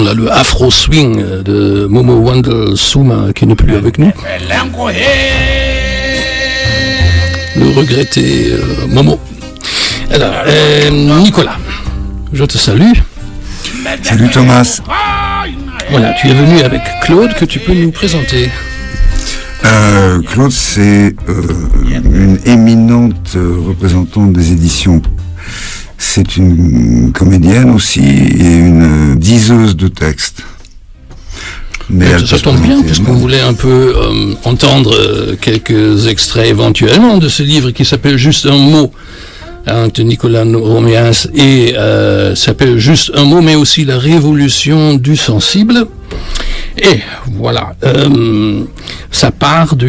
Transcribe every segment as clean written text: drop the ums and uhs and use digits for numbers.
voilà le Afro Swing de Momo Wandel Souma qui n'est plus avec nous. Le regretté Momo. Alors, Nicolas, je te salue. Salut Thomas. Voilà, tu es venu avec Claude que tu peux nous présenter. Claude, c'est une éminente représentante des éditions. C'est une comédienne aussi et une diseuse de textes. Mais ça tombe bien, puisqu'on voulait un peu entendre quelques extraits éventuellement de ce livre qui s'appelle Juste un mot, de Nicolas Roméas, et s'appelle Juste un mot, mais aussi La révolution du sensible. Et voilà, ça part de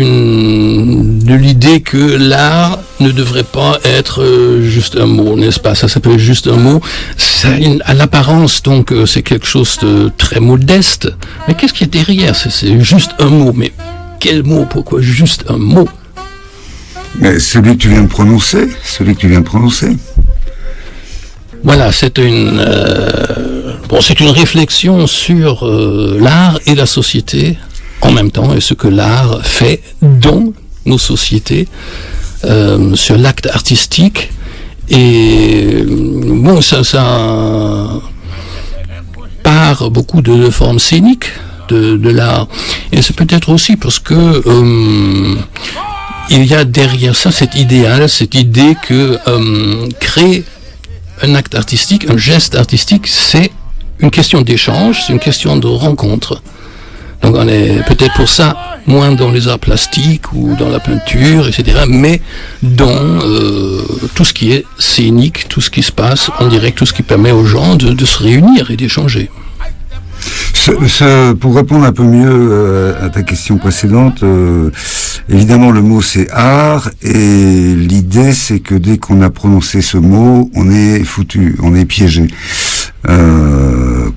l'idée que l'art ne devrait pas être juste un mot, n'est-ce pas? Ça s'appelle Juste un mot. À l'apparence, donc, c'est quelque chose de très modeste. Mais qu'est-ce qu'il y a derrière? C'est juste un mot. Mais quel mot? Pourquoi juste un mot? Mais celui que tu viens de prononcer. Voilà, c'est une réflexion sur l'art et la société en même temps, et ce que l'art fait dans nos sociétés, sur l'acte artistique. Et bon, ça part beaucoup de formes scéniques de l'art. Et c'est peut-être aussi parce que il y a derrière ça cette idée que créer un acte artistique, un geste artistique, c'est une question d'échange, c'est une question de rencontre. Donc on est peut-être pour ça moins dans les arts plastiques ou dans la peinture, etc., mais dans tout ce qui est scénique, tout ce qui se passe en direct, tout ce qui permet aux gens de se réunir et d'échanger. Pour répondre un peu mieux à ta question précédente, évidemment le mot c'est art, et l'idée c'est que dès qu'on a prononcé ce mot, on est foutu, on est piégé.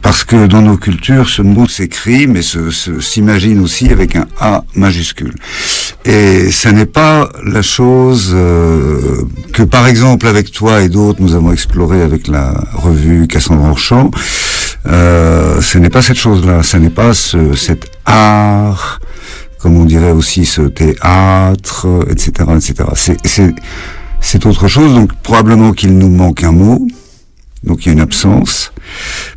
Parce que dans nos cultures, ce mot s'écrit, mais s'imagine aussi avec un A majuscule. Et ça n'est pas la chose que, par exemple, avec toi et d'autres, nous avons exploré avec la revue Cassandre Orchamps. Ce n'est pas cette chose-là, ce n'est pas cet art, comme on dirait aussi ce théâtre, etc., etc. C'est autre chose, donc probablement qu'il nous manque un mot. Donc il y a une absence,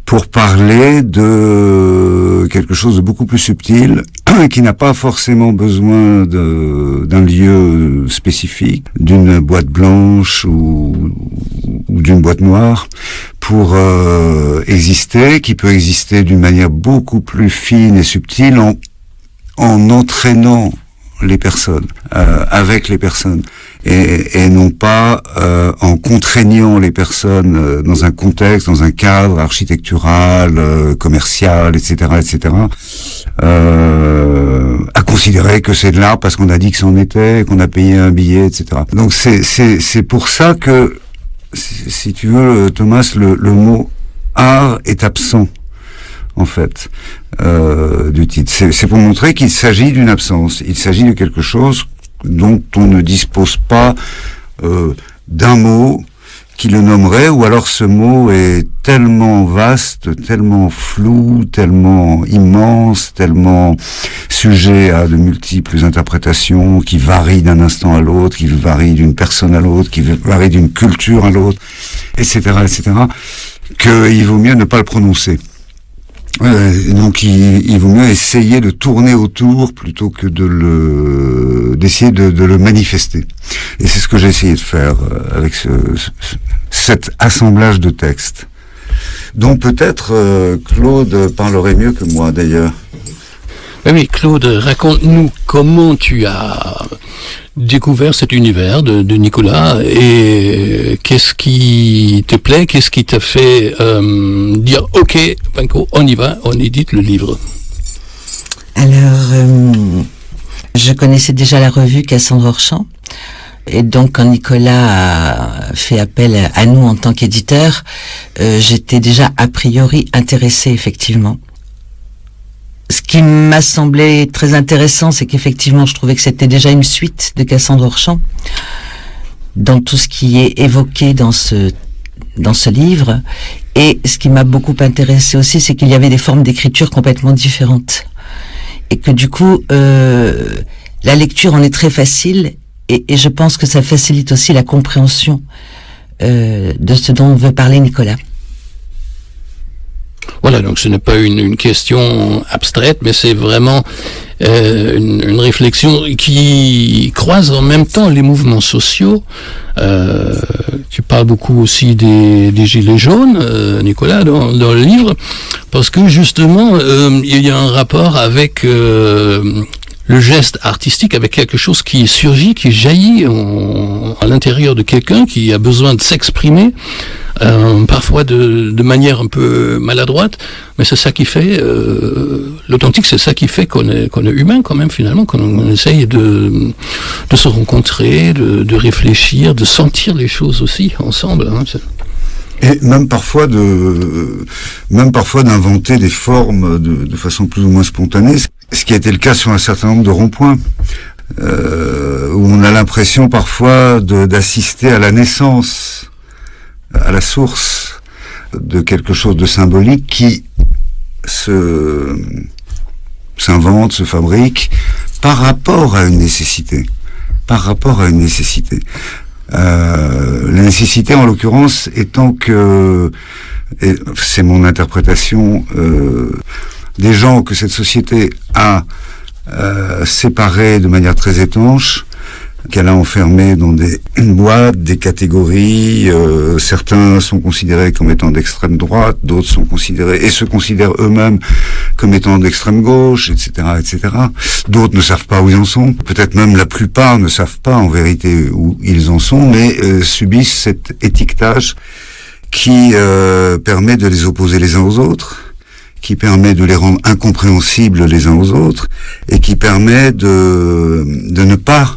pour parler de quelque chose de beaucoup plus subtil, qui n'a pas forcément besoin d'un lieu spécifique, d'une boîte blanche ou d'une boîte noire, pour exister, qui peut exister d'une manière beaucoup plus fine et subtile en entraînant les personnes, avec les personnes, et non pas en contraignant les personnes dans un contexte, dans un cadre architectural, commercial, etc., etc., à considérer que c'est de l'art parce qu'on a dit que c'en était, qu'on a payé un billet, etc. Donc c'est pour ça que, si tu veux, Thomas, le mot art est absent, en fait, du titre. C'est pour montrer qu'il s'agit d'une absence. Il s'agit de quelque chose dont on ne dispose pas d'un mot qui le nommerait, ou alors ce mot est tellement vaste, tellement flou, tellement immense, tellement sujet à de multiples interprétations, qui varient d'un instant à l'autre, qui varient d'une personne à l'autre, qui varient d'une culture à l'autre, etc., etc., qu'il vaut mieux ne pas le prononcer. Donc il vaut mieux essayer de tourner autour plutôt que d'essayer de le manifester. Et c'est ce que j'ai essayé de faire avec cet assemblage de textes, dont peut-être Claude parlerait mieux que moi d'ailleurs. Oui, Claude, raconte-nous comment tu as découvert cet univers de Nicolas, et qu'est-ce qui te plaît, qu'est-ce qui t'a fait dire ok, Banco, on y va, on édite le livre. Alors, je connaissais déjà la revue Cassandre Orchamps, et donc quand Nicolas a fait appel à nous en tant qu'éditeur, j'étais déjà a priori intéressée effectivement. Ce qui m'a semblé très intéressant, c'est qu'effectivement, je trouvais que c'était déjà une suite de Cassandre Orchamps, dans tout ce qui est évoqué dans dans ce livre. Et ce qui m'a beaucoup intéressé aussi, c'est qu'il y avait des formes d'écriture complètement différentes. Et que du coup, la lecture en est très facile, et je pense que ça facilite aussi la compréhension de ce dont veut parler Nicolas. Voilà, donc ce n'est pas une question abstraite, mais c'est vraiment une réflexion qui croise en même temps les mouvements sociaux. Tu parles beaucoup aussi des gilets jaunes, Nicolas, dans le livre, parce que justement, il y a un rapport avec le geste artistique, avec quelque chose qui surgit, qui jaillit à l'intérieur de quelqu'un qui a besoin de s'exprimer, parfois de manière un peu maladroite, mais c'est ça qui fait l'authentique, c'est ça qui fait qu'on est humain quand même, finalement, qu'on essaye de se rencontrer, de réfléchir, de sentir les choses aussi ensemble, hein. Et même parfois d'inventer des formes de façon plus ou moins spontanée, ce qui a été le cas sur un certain nombre de ronds-points, où on a l'impression parfois d'assister à la naissance, à la source de quelque chose de symbolique qui s'invente, se fabrique par rapport à une nécessité. La nécessité, en l'occurrence, étant que, et c'est mon interprétation, des gens que cette société a séparés de manière très étanche, qu'elle a enfermés dans des boîtes, des catégories. Certains sont considérés comme étant d'extrême droite, d'autres se considèrent eux-mêmes comme étant d'extrême gauche, etc., etc. D'autres ne savent pas où ils en sont. Peut-être même la plupart ne savent pas en vérité où ils en sont, mais subissent cet étiquetage qui permet de les opposer les uns aux autres, qui permet de les rendre incompréhensibles les uns aux autres, et qui permet de ne pas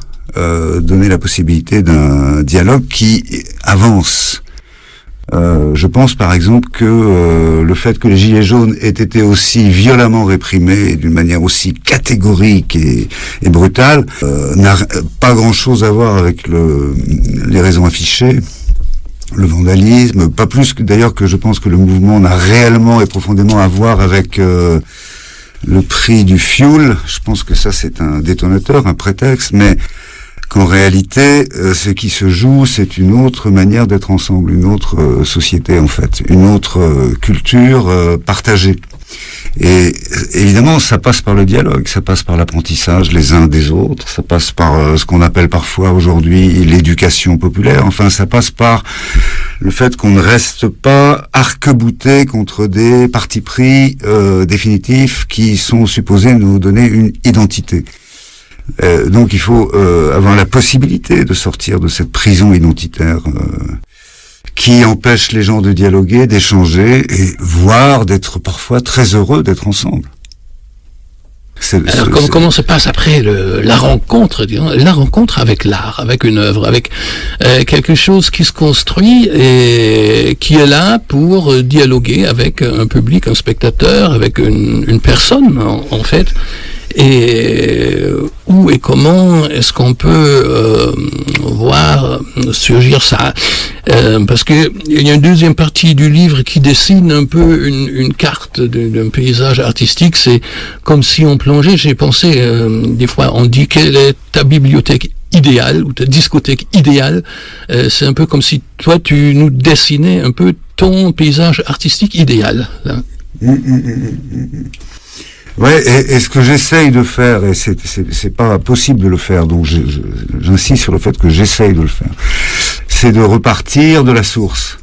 donner la possibilité d'un dialogue qui avance. Je pense par exemple que le fait que les Gilets jaunes aient été aussi violemment réprimés d'une manière aussi catégorique et brutale n'a pas grand-chose à voir avec les raisons affichées, le vandalisme, pas plus que d'ailleurs que je pense que le mouvement n'a réellement et profondément à voir avec le prix du fioul. Je pense que ça c'est un détonateur, un prétexte, mais qu'en réalité, ce qui se joue, c'est une autre manière d'être ensemble, une autre société en fait, une autre culture partagée. Et évidemment, ça passe par le dialogue, ça passe par l'apprentissage les uns des autres, ça passe par ce qu'on appelle parfois aujourd'hui l'éducation populaire, enfin ça passe par le fait qu'on ne reste pas arc-bouté contre des partis pris définitifs qui sont supposés nous donner une identité. Donc il faut avoir la possibilité de sortir de cette prison identitaire qui empêche les gens de dialoguer, d'échanger et voire d'être parfois très heureux d'être ensemble. Alors comment se passe après la rencontre avec l'art, avec une œuvre, avec quelque chose qui se construit et qui est là pour dialoguer avec un public, un spectateur, avec une personne en fait. Et où et comment est-ce qu'on peut voir surgir ça, parce que il y a une deuxième partie du livre qui dessine un peu une carte d'un paysage artistique. C'est comme si on plongeait, j'ai pensé des fois on dit quelle est ta bibliothèque idéale ou ta discothèque idéale. C'est un peu comme si toi tu nous dessinais un peu ton paysage artistique idéal là. Ouais, et ce que j'essaye de faire, et c'est pas possible de le faire, donc j'insiste sur le fait que j'essaye de le faire, c'est de repartir de la source.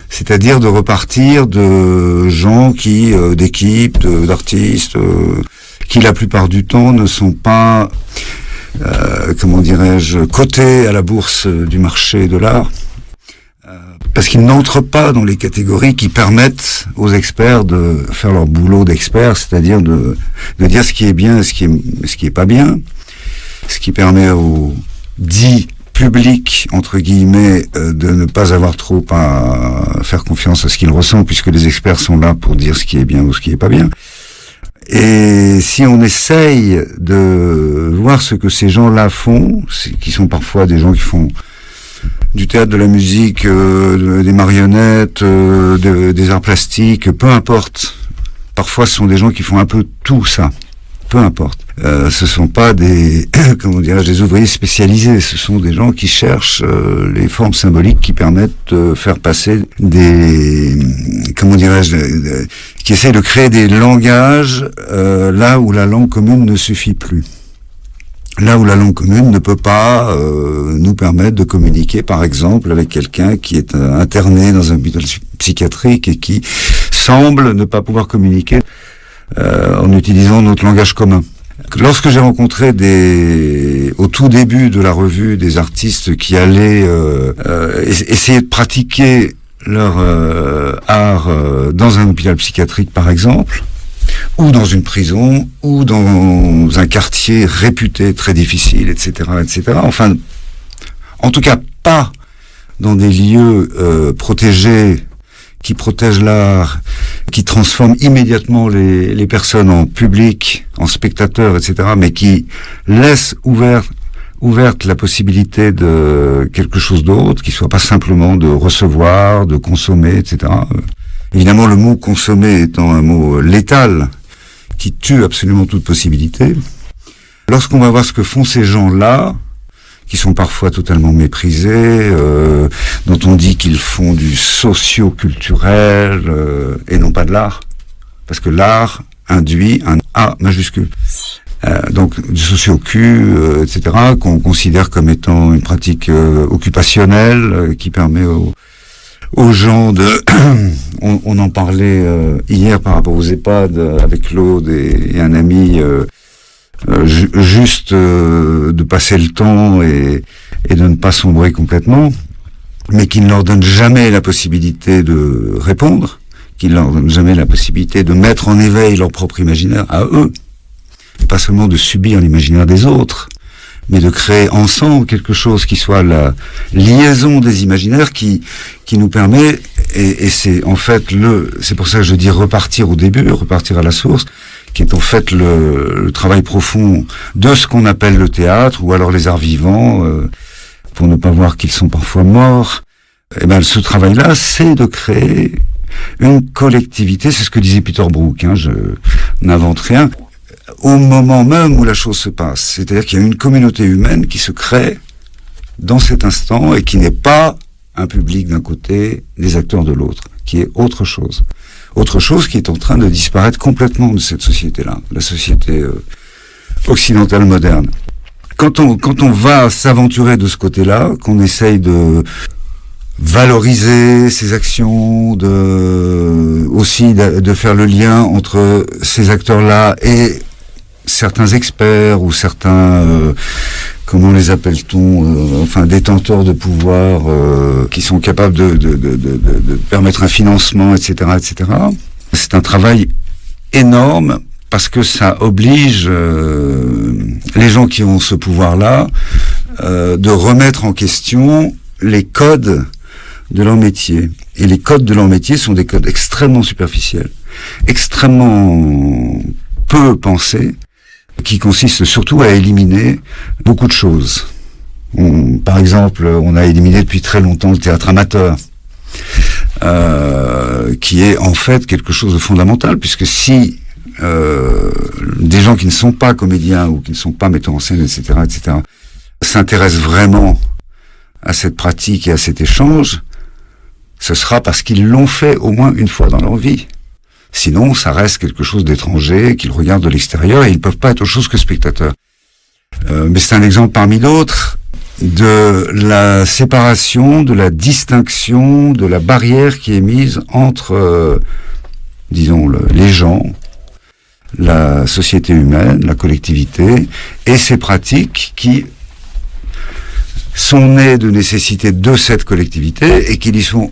C'est-à-dire de repartir de gens d'équipes, d'artistes, qui la plupart du temps ne sont pas, cotés à la bourse du marché de l'art. Parce qu'ils n'entrent pas dans les catégories qui permettent aux experts de faire leur boulot d'experts, c'est-à-dire de dire ce qui est bien et ce qui est pas bien, ce qui permet au dit public, entre guillemets, de ne pas avoir trop à faire confiance à ce qu'il ressent, puisque les experts sont là pour dire ce qui est bien ou ce qui est pas bien. Et si on essaye de voir ce que ces gens-là font, qui sont parfois des gens qui font du théâtre, de la musique, des marionnettes, des arts plastiques, peu importe. Parfois, ce sont des gens qui font un peu tout ça. Peu importe. Ce sont pas des, comment dirais-je, des ouvriers spécialisés. Ce sont des gens qui cherchent les formes symboliques qui permettent de faire passer des, comment dirais-je, qui essayent de créer des langages là où la langue commune ne suffit plus. Là où la langue commune ne peut pas nous permettre de communiquer, par exemple, avec quelqu'un qui est interné dans un hôpital psychiatrique et qui semble ne pas pouvoir communiquer en utilisant notre langage commun. Lorsque j'ai rencontré au tout début de la revue des artistes qui allaient essayer de pratiquer leur art dans un hôpital psychiatrique, par exemple, ou dans une prison, ou dans un quartier réputé très difficile, etc., etc. Enfin, en tout cas, pas dans des lieux protégés, qui protègent l'art, qui transforment immédiatement les personnes en public, en spectateurs, etc., mais qui laissent ouverte la possibilité de quelque chose d'autre, qui soit pas simplement de recevoir, de consommer, etc. Évidemment, le mot consommer étant un mot létal, qui tue absolument toute possibilité. Lorsqu'on va voir ce que font ces gens-là, qui sont parfois totalement méprisés, dont on dit qu'ils font du socio-culturel et non pas de l'art, parce que l'art induit un A majuscule. Donc du socio-cu, etc., qu'on considère comme étant une pratique occupationnelle qui permet aux gens de... on en parlait hier par rapport aux EHPAD avec Claude et un ami... juste de passer le temps et de ne pas sombrer complètement, mais qui ne leur donne jamais la possibilité de répondre, qui ne leur donne jamais la possibilité de mettre en éveil leur propre imaginaire à eux, et pas seulement de subir l'imaginaire des autres, mais de créer ensemble quelque chose qui soit la liaison des imaginaires qui nous permet, et c'est en fait c'est pour ça que je dis repartir au début, repartir à la source, qui est en fait le travail profond de ce qu'on appelle le théâtre, ou alors les arts vivants, pour ne pas voir qu'ils sont parfois morts. Et ben, ce travail-là, c'est de créer une collectivité, c'est ce que disait Peter Brook, je n'invente rien, au moment même où la chose se passe. C'est-à-dire qu'il y a une communauté humaine qui se crée dans cet instant et qui n'est pas un public d'un côté, des acteurs de l'autre, qui est autre chose. Autre chose qui est en train de disparaître complètement de cette société-là, la société occidentale moderne. Quand on va s'aventurer de ce côté-là, qu'on essaye de valoriser ces actions, aussi de faire le lien entre ces acteurs-là et certains experts ou certains, comment les appelle-t-on, détenteurs de pouvoir qui sont capables de permettre un financement, etc., etc. C'est un travail énorme parce que ça oblige les gens qui ont ce pouvoir-là de remettre en question les codes de leur métier. Et les codes de leur métier sont des codes extrêmement superficiels, extrêmement peu pensés, qui consiste surtout à éliminer beaucoup de choses. Par exemple, on a éliminé depuis très longtemps le théâtre amateur, qui est en fait quelque chose de fondamental, puisque si des gens qui ne sont pas comédiens ou qui ne sont pas metteurs en scène, etc., s'intéressent vraiment à cette pratique et à cet échange, ce sera parce qu'ils l'ont fait au moins une fois dans leur vie. Sinon, ça reste quelque chose d'étranger, qu'ils regardent de l'extérieur, et ils ne peuvent pas être autre chose que spectateurs. Mais c'est un exemple parmi d'autres de la séparation, de la distinction, de la barrière qui est mise entre, disons, les gens, la société humaine, la collectivité, et ces pratiques qui sont nées de nécessité de cette collectivité et qui y sont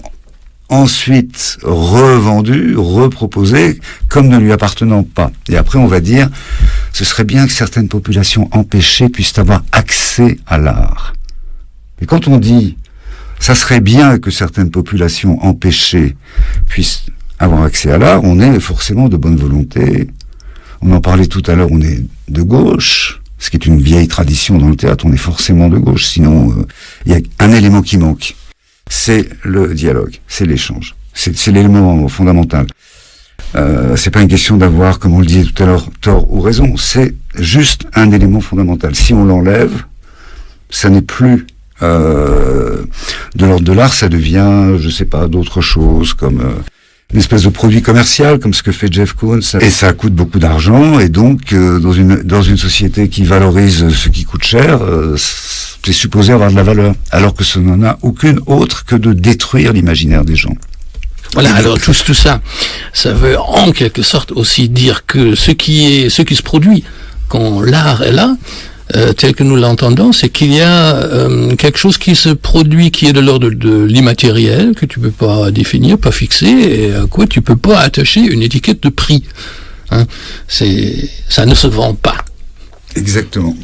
ensuite revendu, reproposé comme ne lui appartenant pas. Et après on va dire, ce serait bien que certaines populations empêchées puissent avoir accès à l'art. Et quand on dit, ça serait bien que certaines populations empêchées puissent avoir accès à l'art, on est forcément de bonne volonté. On en parlait tout à l'heure, on est de gauche, ce qui est une vieille tradition dans le théâtre, on est forcément de gauche, sinon il y a un élément qui manque, c'est le dialogue, c'est l'échange, c'est l'élément fondamental. C'est pas une question d'avoir, comme on le disait tout à l'heure, tort ou raison, c'est juste un élément fondamental. Si on l'enlève, ça n'est plus de l'ordre de l'art, ça devient, je sais pas, d'autres choses, comme une espèce de produit commercial, comme ce que fait Jeff Koons, et ça coûte beaucoup d'argent, et donc dans une société qui valorise ce qui coûte cher, c'est supposé avoir de la valeur, alors que ça n'en a aucune autre que de détruire l'imaginaire des gens. Voilà, alors tout ça, ça veut en quelque sorte aussi dire que ce qui se produit quand l'art est là, tel que nous l'entendons, c'est qu'il y a quelque chose qui se produit qui est de l'ordre de l'immatériel, que tu peux pas définir, pas fixer, et à quoi tu peux pas attacher une étiquette de prix. Hein, ça ne se vend pas. Exactement.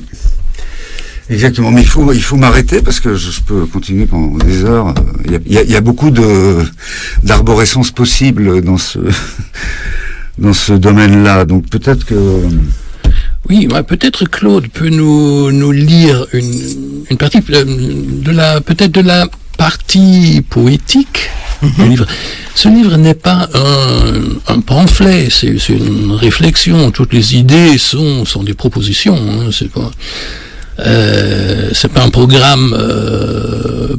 Exactement, mais il faut m'arrêter parce que je peux continuer pendant des heures. Il y a beaucoup d'arborescences possibles dans ce domaine-là. Donc peut-être que oui, peut-être Claude peut nous lire une partie de la partie poétique du livre. Ce livre n'est pas un pamphlet, c'est une réflexion. Toutes les idées sont des propositions. Hein, c'est pas un programme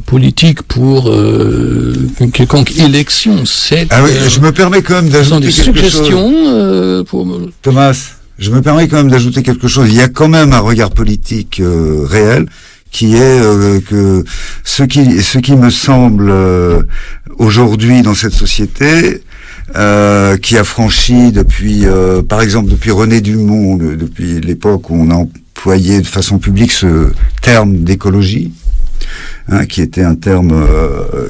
politique pour une quelconque élection. Ah oui, je me permets quand même d'ajouter quelque chose. Thomas, je me permets quand même d'ajouter quelque chose. Il y a quand même un regard politique réel qui est que ce qui me semble aujourd'hui dans cette société, qui a franchi depuis, par exemple, depuis René Dumont, depuis l'époque où on a employé de façon publique ce terme d'écologie, hein, qui était un terme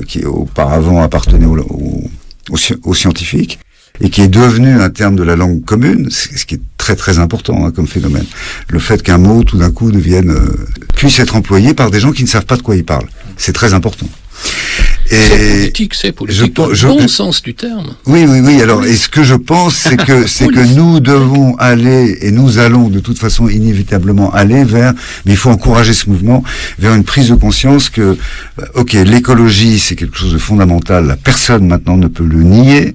qui auparavant appartenait aux scientifiques, et qui est devenu un terme de la langue commune, ce qui est très très important, hein, comme phénomène. Le fait qu'un mot, tout d'un coup, puisse être employé par des gens qui ne savent pas de quoi ils parlent. C'est très important. Et c'est politique dans le bon sens du terme. Oui. Alors, et ce que je pense, c'est que nous devons aller, et nous allons de toute façon inévitablement aller vers, mais il faut encourager ce mouvement, vers une prise de conscience que, ok, l'écologie, c'est quelque chose de fondamental. Personne maintenant ne peut le nier.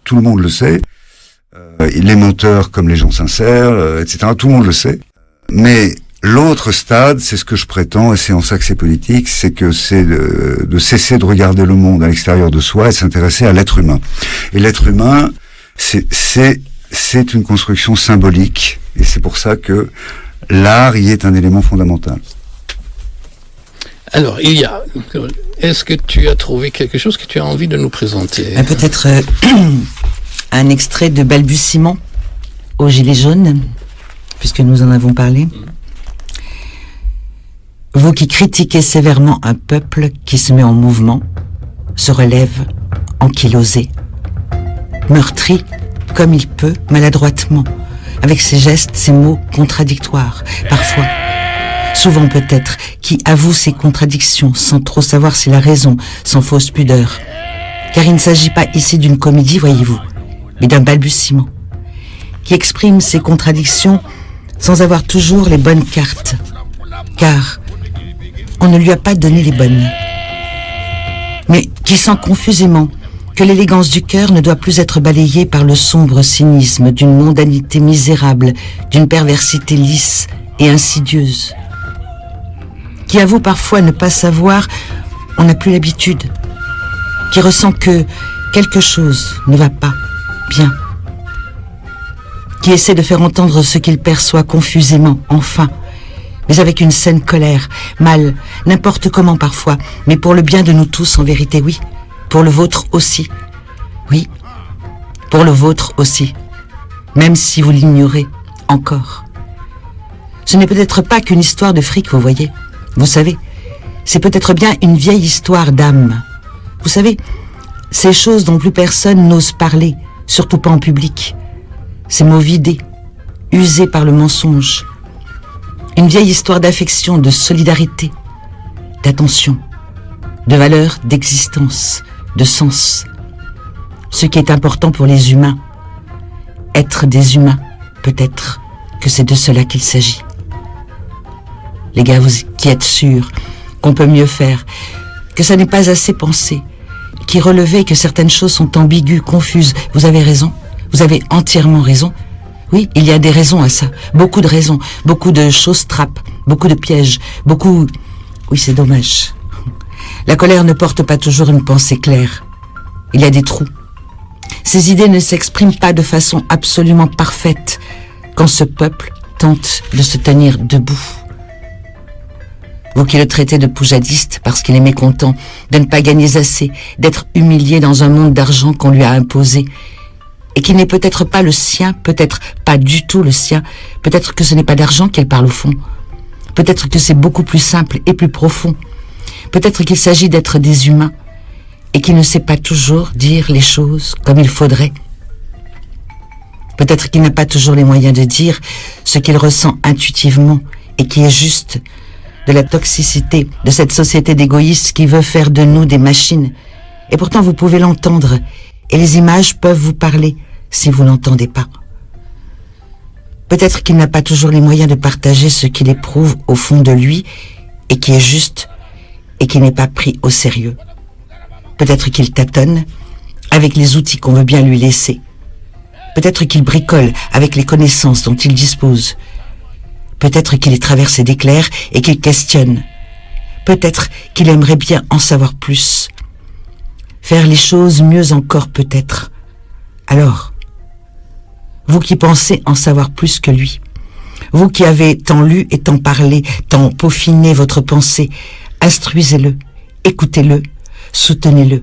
Tout le monde le sait. Les menteurs comme les gens sincères, etc. Tout le monde le sait. Mais l'autre stade, c'est ce que je prétends, et c'est en ça que c'est politique, c'est que c'est de cesser de regarder le monde à l'extérieur de soi et de s'intéresser à l'être humain. Et l'être humain, c'est une construction symbolique, et c'est pour ça que l'art y est un élément fondamental. Alors, est-ce que tu as trouvé quelque chose que tu as envie de nous présenter? Peut-être un extrait de Balbutiement aux Gilets jaunes, puisque nous en avons parlé. Vous qui critiquez sévèrement un peuple qui se met en mouvement, se relève ankylosé, meurtri comme il peut, maladroitement, avec ses gestes, ses mots contradictoires, parfois, souvent peut-être, qui avoue ses contradictions sans trop savoir s'il a raison, sans fausse pudeur. Car il ne s'agit pas ici d'une comédie, voyez-vous, mais d'un balbutiement, qui exprime ses contradictions sans avoir toujours les bonnes cartes, car on ne lui a pas donné les bonnes, mais qui sent confusément que l'élégance du cœur ne doit plus être balayée par le sombre cynisme d'une mondanité misérable, d'une perversité lisse et insidieuse, qui avoue parfois ne pas savoir, on n'a plus l'habitude, qui ressent que quelque chose ne va pas bien, qui essaie de faire entendre ce qu'il perçoit confusément, enfin, mais avec une saine colère, mal, n'importe comment parfois, mais pour le bien de nous tous en vérité, oui, pour le vôtre aussi, oui, pour le vôtre aussi, même si vous l'ignorez encore. Ce n'est peut-être pas qu'une histoire de fric, vous voyez, vous savez, c'est peut-être bien une vieille histoire d'âme. Vous savez, ces choses dont plus personne n'ose parler, surtout pas en public, ces mots vidés, usés par le mensonge, une vieille histoire d'affection, de solidarité, d'attention, de valeur, d'existence, de sens. Ce qui est important pour les humains, être des humains, peut-être que c'est de cela qu'il s'agit. les gars, qui êtes sûrs qu'on peut mieux faire, que ça n'est pas assez pensé, qui relevez que certaines choses sont ambiguës, confuses. Vous avez raison, vous avez entièrement raison. Oui, il y a des raisons à ça, beaucoup de raisons, beaucoup de choses trappes, beaucoup de pièges, beaucoup... Oui, c'est dommage. La colère ne porte pas toujours une pensée claire. Il y a des trous. Ces idées ne s'expriment pas de façon absolument parfaite quand ce peuple tente de se tenir debout. Vous qui le traitez de poujadiste parce qu'il est mécontent de ne pas gagner assez, d'être humilié dans un monde d'argent qu'on lui a imposé, et qui n'est peut-être pas le sien, peut-être pas du tout le sien, peut-être que ce n'est pas d'argent qu'elle parle au fond, peut-être que c'est beaucoup plus simple et plus profond, peut-être qu'il s'agit d'être des humains, et qui ne sait pas toujours dire les choses comme il faudrait. Peut-être qu'il n'a pas toujours les moyens de dire ce qu'il ressent intuitivement et qui est juste de la toxicité de cette société d'égoïstes qui veut faire de nous des machines. Et pourtant vous pouvez l'entendre et les images peuvent vous parler si vous n'entendez pas. Peut-être qu'il n'a pas toujours les moyens de partager ce qu'il éprouve au fond de lui et qui est juste et qui n'est pas pris au sérieux. Peut-être qu'il tâtonne avec les outils qu'on veut bien lui laisser. Peut-être qu'il bricole avec les connaissances dont il dispose. Peut-être qu'il est traversé d'éclairs et qu'il questionne. Peut-être qu'il aimerait bien en savoir plus. Faire les choses mieux encore peut-être. Alors, vous qui pensez en savoir plus que lui, vous qui avez tant lu et tant parlé, tant peaufiné votre pensée, instruisez-le, écoutez-le, soutenez-le.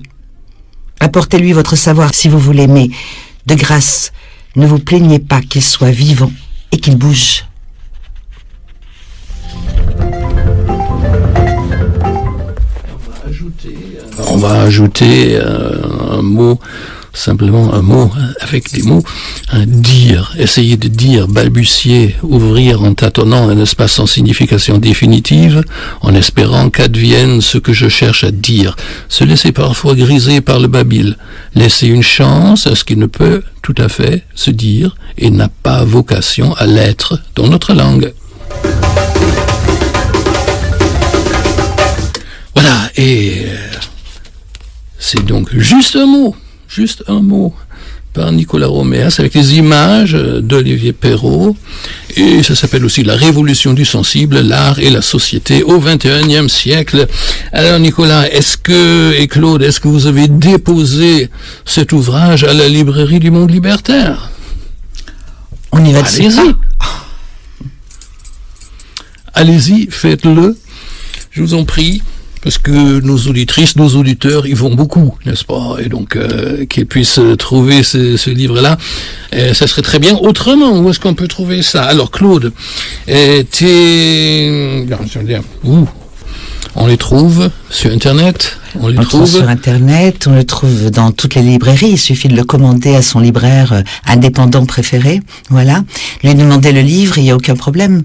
Apportez-lui votre savoir si vous voulez, mais de grâce, ne vous plaignez pas qu'il soit vivant et qu'il bouge. On va ajouter un mot, simplement un mot avec des mots, dire, essayer de dire, balbutier, ouvrir en tâtonnant un espace sans signification définitive, en espérant qu'advienne ce que je cherche à dire, se laisser parfois griser par le babil, laisser une chance à ce qui ne peut tout à fait se dire et n'a pas vocation à l'être dans notre langue. Voilà, et c'est donc juste un mot par Nicolas Roméas avec les images d'Olivier Perrault, et ça s'appelle aussi La Révolution du sensible, l'art et la société au XXIe siècle. Alors Nicolas, et Claude, est-ce que vous avez déposé cet ouvrage à la librairie du Monde Libertaire? On y va dessus. Allez-y. Allez-y, faites-le, je vous en prie. Parce que nos auditrices, nos auditeurs, ils vont beaucoup, n'est-ce pas? Et donc, qu'ils puissent trouver ce livre-là, ça serait très bien. Autrement, où est-ce qu'on peut trouver ça? Alors, Claude, on les trouve sur Internet? On le trouve sur Internet, on le trouve dans toutes les librairies. Il suffit de le commander à son libraire indépendant préféré. Voilà. Lui demander le livre, il n'y a aucun problème.